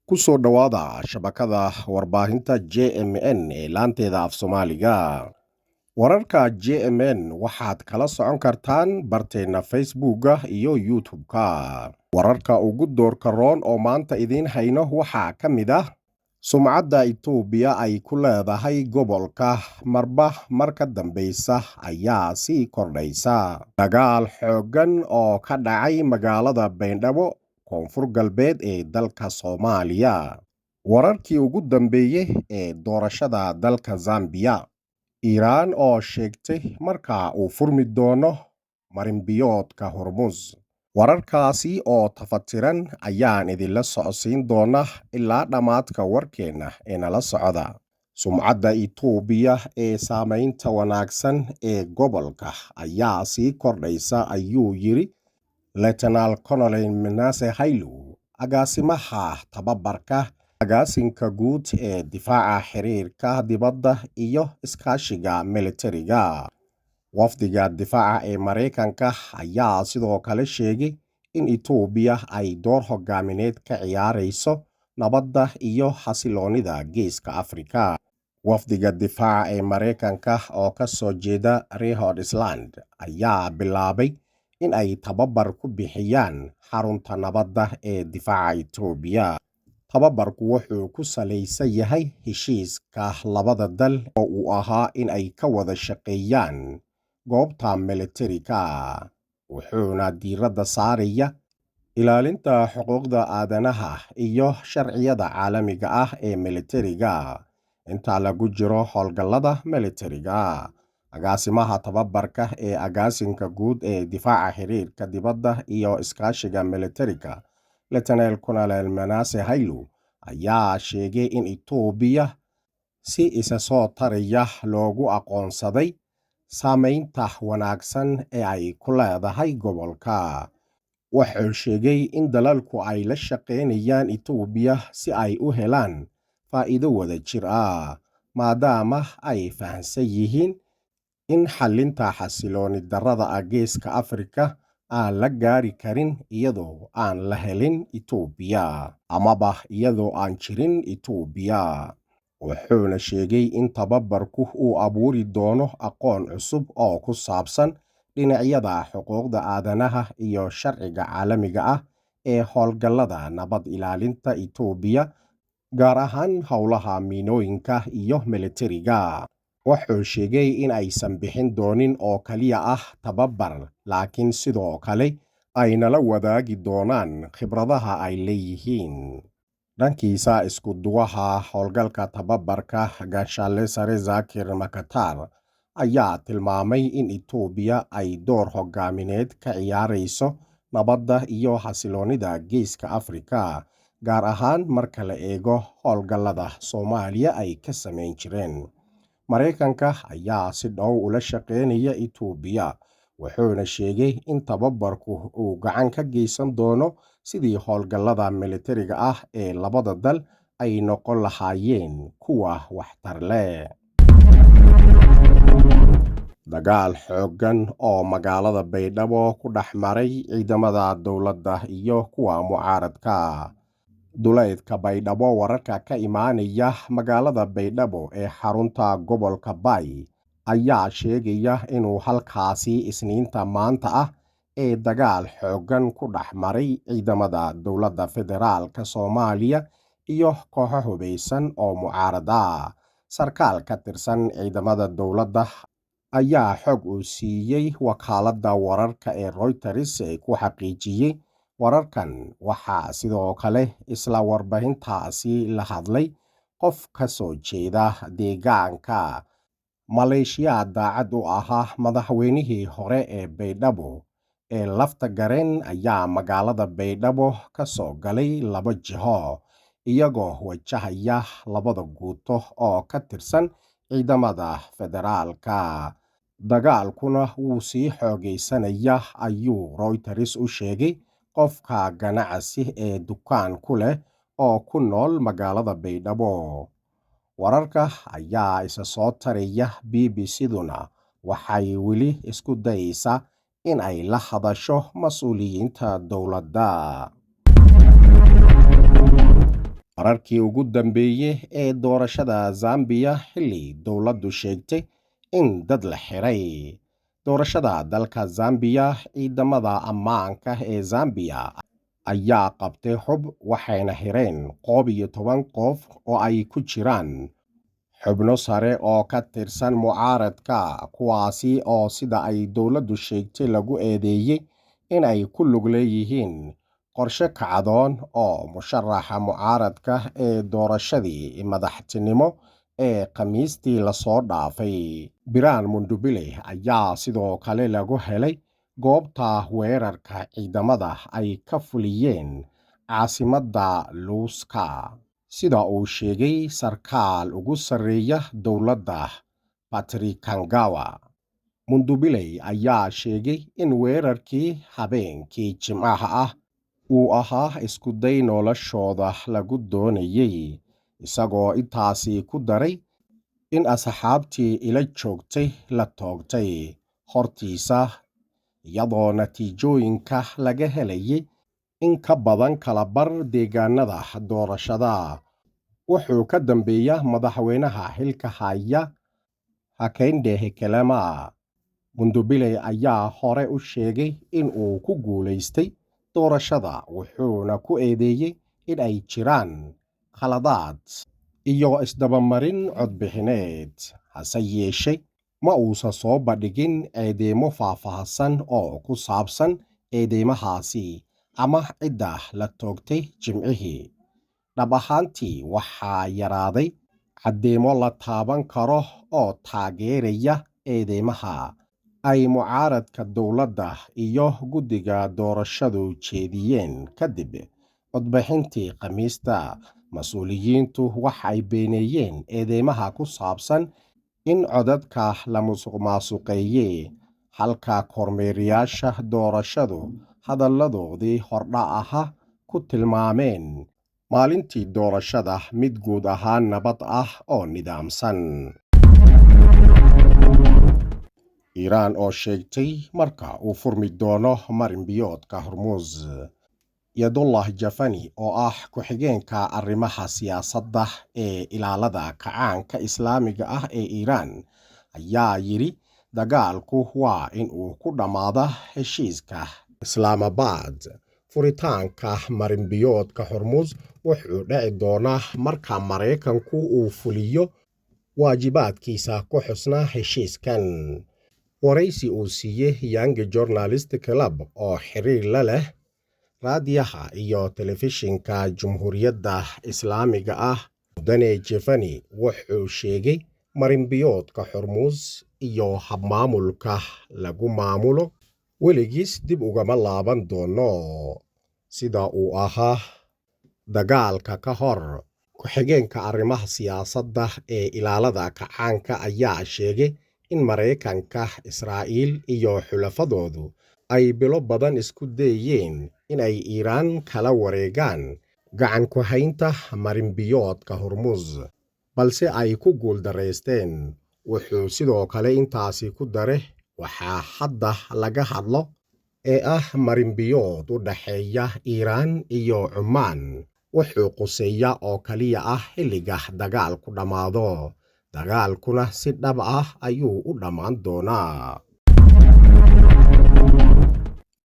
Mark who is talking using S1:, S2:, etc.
S1: ku soo dhowaada shabakada warbaahinta JMN ee laanteeda af Soomaaliga. Wararka JMN waxaad kala socon kartaan barteena Facebooka iyo YouTube-ka. Wararka ugu doorka roon oo maanta idiin hayno waxaa ka mid ah sumcadda Itoobiya ay ku leedahay gobolka marka dambeysa ayaa sii kordhaysa. Dagaal xooggan oo ka dhacay magaalada Baydhabo koonfur galbeed ee dalka Soomaaliya. Wararkii ugu dambeeyay ee doorashada dalka Zambia. Iiraan oo sheegtay marka uu furmi doono marinbiyoodka Hormuz. Wararkaasi oo tafatiran ayaan idinla socodsiin doona ilaa dhammaadka warkeena ee nala socda. Sumcadda Itoobiya ee saamaynta wanaagsan ee gobolka ayaa sii kordhaysa ayuu yiri Lieutenant Colonel Menasse Hailu, agaasimaha tababarka agaasinka guud ee difaaca xiriirka dibadda iyo iskaashiga militariga. Wafdiga difaaca ee Mareykanka ayaa sidoo kale sheegay in Itoobiya ay door hogaamineed ka ciyaarayso nabadda iyo xasiloonida Geeska Afrika. Wafdiga difaaca ee Mareykanka oo ka soo jeeda Rhode Island ayaa bilaabay in ay tababar ku bixiyaan xarunta nabadda ee difaaca Itoobiya. Tababarku wuxuu ku salaysan yahay heshiiska labada dal oo uu ahaa in ay ka wada shaqeeyaan goobta militariga, wuxuuna diiradda saaraya ilaalinta xuquuqda aadanaha iyo sharciyada caalamiga ah ee militariga inta lagu jiro howlgallada militariga. Agaasimaha tababarka ee agaasinka guud ee difaaca xiriirka dibadda iyo iskaashiga militariga, Lieutenant Colonel Menasse Hailu, ayaa sheegay in Itoobiya si isa soo taraya loogu aqoonsaday saamaynta wanaagsan ee ay ku leedahay gobolka. Wuxuu sheegay in dalalku ay la shaqeynayaan Itoobiya si ay u helaan faa'iido wada jir ah, maadaama ay fahamsan yihiin in xallinta xasilooni darrada Geeska Afrika aan la gaari karin iyadoo aan la helin Itoobiya amaba iyadoo aan jirin Itoobiya. Wuxuuna sheegay in tababarku uu abuuri doono aqoon cusub oo ku saabsan dhinacyada xuquuqda aadanaha iyo sharciga caalamiga ah ee howlgallada nabad ilaalinta Itoobiya, gaar ahaan howlaha miinooyinka iyo militariga. Wuxuu sheegay in aysan bixin doonin oo kaliya ah tababar, laakiin sidoo kale ay nala wadaagi doonaan khibradaha ay leeyihiin. Dhankiisa isku duwaha howlgalka tababarka Gaashaale Sare Zakir Makatar ayaa tilmaamay in Itoobiya ay door hogaamineed ka ciyaarayso nabadda iyo xasiloonida Geeska Afrika, gaar ahaan marka la eego howlgallada Soomaaliya ay ka samayn jireen. Mareykanka ayaa si dhow ula shaqeynaya Itoobiya, wuxuuna sheegay in tababarku uu gacan ka geysan doono sidii howlgallada militariga ah ee labada dal ay noqon lahaayeen kuwa waxtar leh. Dagaal xooggan oo magaalada Baydhabo ku dhex maray ciidamada dowladda iyo kuwa mucaaradka. Duleedka Baydhabo, wararka ka imaanaya magaalada Baydhabo ee xarunta gobolka Bay ayaa sheegaya inuu halkaasi Isniinta maanta ah ee dagaal xooggan ku dhex maray ciidamada dowladda federaalka Soomaaliya iyo kooxo hubeysan oo mucaarad ah. Sarkaal ka tirsan ciidamada dowladda ayaa xog u siiyay wakaaladda wararka ee Reuters ku xaqiijiyay wararkan. Waxaa sidoo kale isla warbaahintaasi la hadlay qof ka soo jeeda deegaanka maleeshiya daacad u ahaa madaxweynihii hore ee Baydhabo ee Laftagareen ayaa magaalada Baydhabo ka soo galay laba jiho, iyagoo wajahaya labada guuto oo ka tirsan ciidamada federaalka. Dagaalkuna wuu sii xoogaysanaya ayuu Reuters u sheegay qofka ganacsi ee dukaan ku leh oo ku nool magaalada Baydhabo. Wararka ayaa isa soo taraya. BBC-duna waxay weli isku dayaysaa in ay la hadasho mas'uuliyiinta dowladda. wararkii ugu dambeeyey ee doorashada Zambia xilli dowladdu sheegtay in dad la xiray. Doorashada dalka Zambia, ciidamada ammaanka ee Zambia ayaa qabtay xub waxayna xireen 11 qof oo ay ku jiraan xubno sare oo ka tirsan mucaaradka, kuwaasi oo sida ay dowladdu sheegtay lagu eedeeyey in ay ku lug leeyihiin qorshe kacdoon oo musharaxa mucaaradka ee doorashadii madaxtinimo ee Khamiistii la soo dhaafay. Biraan Mundubile ayaa sidoo kale lagu helay goobta weerarka ciidamada ay ka fuliyeen caasimadda Luuska, sida uu sheegay sarkaal ugu sarreeya dowladda Patrick Kangawa. Mundubile ayaa sheegay in weerarkii habeenkii Jimcaha ah uu ahaa isku day noloshooda lagu doonayay, isagoo intaasi ku daray in asxaabtii ila joogtay la toogtay hortiisa, iyadoo natiijooyinka laga helayay in ka badan kala bar deegaanada doorashada. Wuxuu ka dambeeyaa madaxweynaha xilka haya Hakainde Hichilema. Mundubile ayaa hore u sheegay in uu ku guulaystay doorashada, wuxuuna ku eedeeyey in ay jiraan khaladaad iyo isdabamarin codbixineed. Hase yeeshee, ma uusan soo bandhigin eedeymo faahfaahsan oo ku saabsan eedeymahaasi ama cidda la toogtay Jimcihii. Dhab ahaantii, waxaa yaraaday cadeymo la taaban karo oo taageeraya eedeymaha ay mucaaradka dowladda iyo guddiga doorashadu jeediyeen kadib codbixintii Khamiista. Mas'uuliyiintu waxay beeneeyeen eedeymaha ku saabsan in codadka la musuqmaasuqeeyay, halka kormeerayaasha doorashadu hadalladoodii hordhac ahaa ku tilmaameen maalintii doorashada mid guud ahaan nabad ah oo nidaamsan. Iiraan oo sheegtay marka uu furmi doono marin-biyoodka Hormuz. Yadullah Jafani oo ah ku-xigeenka arrimaha siyaasadda ee ilaalada kacaanka Islaamiga ah ee Iiraan ayaa yidhi dagaalku waa in uu ku dhammaada heshiiska Islaamabad. Furitaanka marin-biyoodka Hormuz wuxuu dhici doonaa marka Maraykanku uu fuliyo waajibaadkiisa ku xusnaa heshiiskan. Waraysi uu siiyey Young Journalist Club oo xiriir la leh raadiyaha iyo telefishinka Jamhuuriyadda Islaamiga ah, Mudane Jafani wuxuu sheegay marin-biyoodka Hormuz iyo habmaamulka lagu maamulo weligiis dib ugama laaban doono sida uu ahaa dagaalka ka hor. Ku-xigeenka arrimaha siyaasadda ee ilaalada kacaanka ayaa sheegay in Maraykanka, Israa'iil iyo xulafadoodu ay bilo badan isku dayeen in ay Iiraan kala wareegaan gacan ku haynta marin-biyoodka Hormuz, balse ay ku guuldareysteen. Wuxuu sidoo kale intaasi ku daray waxaa hadda laga hadlo ee ah marin-biyood u dhexeeya Iiraan iyo Cumaan wuxuu quseeyaa oo kaliya ah xilliga dagaalku dhammaado. Dagaalkuna si dhab ah ayuu u dhammaan doonaa.